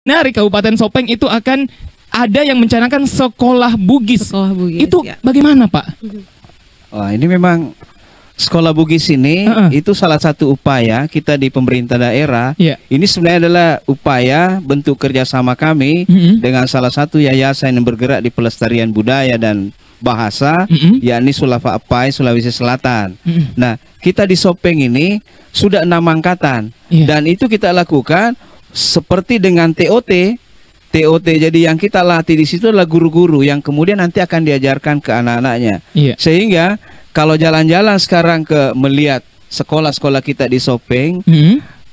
Dari Kabupaten Sopeng itu akan ada yang mencanangkan sekolah Bugis. Sekolah Bugis, Itu ya. bagaimana, Pak? Wah, ini memang sekolah Bugis ini itu salah satu upaya kita di pemerintah daerah. Iya. Ini sebenarnya adalah upaya bentuk kerjasama kami dengan salah satu yayasan yang bergerak di pelestarian budaya dan bahasa, yakni Sulafa Apai, Sulawesi Selatan. Nah, kita di Sopeng ini sudah 6 angkatan, dan itu kita lakukan seperti dengan TOT. Jadi yang kita latih di situ adalah guru-guru yang kemudian nanti akan diajarkan ke anak-anaknya. Sehingga kalau jalan-jalan sekarang ke melihat sekolah-sekolah kita di Sopeng,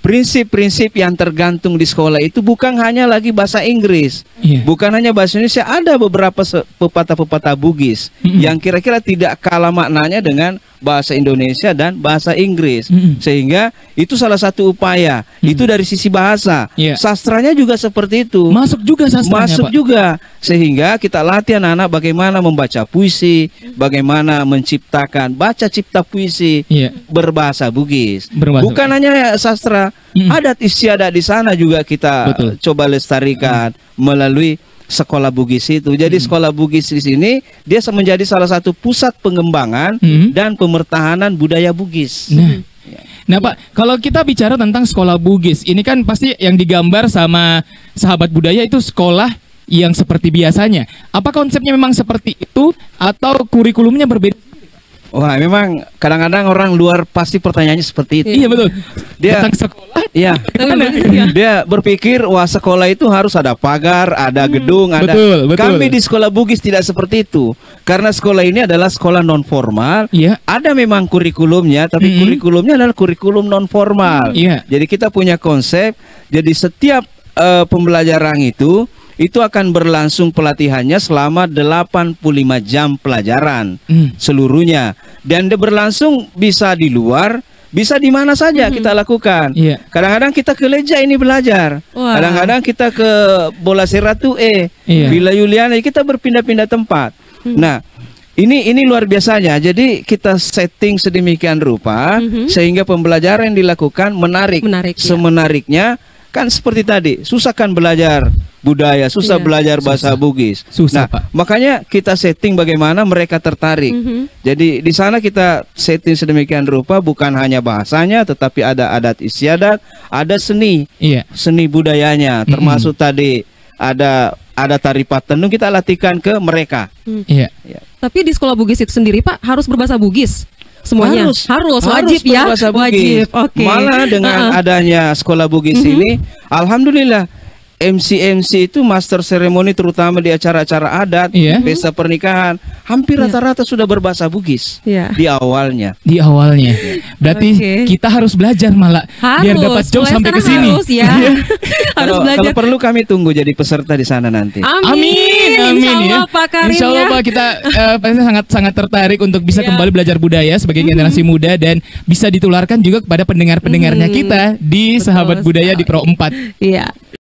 prinsip-prinsip yang tergantung di sekolah itu bukan hanya lagi bahasa Inggris, bukan hanya bahasa Indonesia, ada beberapa pepatah-pepatah Bugis yang kira-kira tidak kalah maknanya dengan bahasa Indonesia dan bahasa Inggris, sehingga itu salah satu upaya. Itu dari sisi bahasa. Sastranya juga seperti itu. Masuk juga sastranya, Masuk Pak. juga, sehingga kita latih anak-anak bagaimana membaca puisi, bagaimana menciptakan baca cipta puisi berbahasa Bugis. Bukan hanya sastra, adat istiadat di sana juga kita coba lestarikan melalui sekolah Bugis itu. Jadi sekolah Bugis di sini dia menjadi salah satu pusat pengembangan dan pemertahanan budaya Bugis. Nah, Pak, kalau kita bicara tentang sekolah Bugis, ini kan pasti yang digambar sama sahabat budaya itu sekolah yang seperti biasanya. Apa konsepnya memang seperti itu atau kurikulumnya berbeda? Wah, memang kadang-kadang orang luar pasti pertanyaannya seperti itu. Iya, betul. Dia tentang sekolah. Iya. Dia berpikir wah sekolah itu harus ada pagar, ada gedung, ada. Betul. Kami di sekolah Bugis tidak seperti itu. Karena sekolah ini adalah sekolah non formal. Ada memang kurikulumnya, tapi kurikulumnya adalah kurikulum non formal. Jadi kita punya konsep. Jadi setiap pembelajaran itu akan berlangsung pelatihannya selama 85 jam pelajaran seluruhnya, dan dia berlangsung bisa di luar, bisa di mana saja kita lakukan. Kadang-kadang kita ke Leja ini belajar, kadang-kadang kita ke Bola Seratu Villa Yuliana, kita berpindah-pindah tempat. Nah, ini luar biasanya. Jadi kita setting sedemikian rupa sehingga pembelajaran yang dilakukan menarik. Semenariknya kan seperti tadi, susah kan belajar budaya, susah belajar bahasa Bugis. Nah, Pak. makanya kita setting bagaimana mereka tertarik. Jadi di sana kita setting sedemikian rupa, bukan hanya bahasanya, tetapi ada adat istiadat, ada seni, seni budayanya, termasuk tadi ada tari patenung kita latihkan ke mereka. Tapi di sekolah Bugis itu sendiri, Pak, harus berbahasa Bugis. Semuanya harus wajib ya, wajib. Malah dengan adanya sekolah Bugis ini, alhamdulillah MC itu master seremoni terutama di acara-acara adat, pesta pernikahan, hampir rata-rata sudah berbahasa Bugis di awalnya. Berarti kita harus belajar malah biar dapat jauh sampai ke sini. Harus belajar. Kalau perlu kami tunggu jadi peserta di sana nanti. Amin Insya Allah, Pak Karim, Insya Allah, Pak, kita pasti sangat tertarik untuk bisa kembali belajar budaya sebagai generasi muda dan bisa ditularkan juga kepada pendengar-pendengarnya kita di Sahabat Budaya di Pro 4.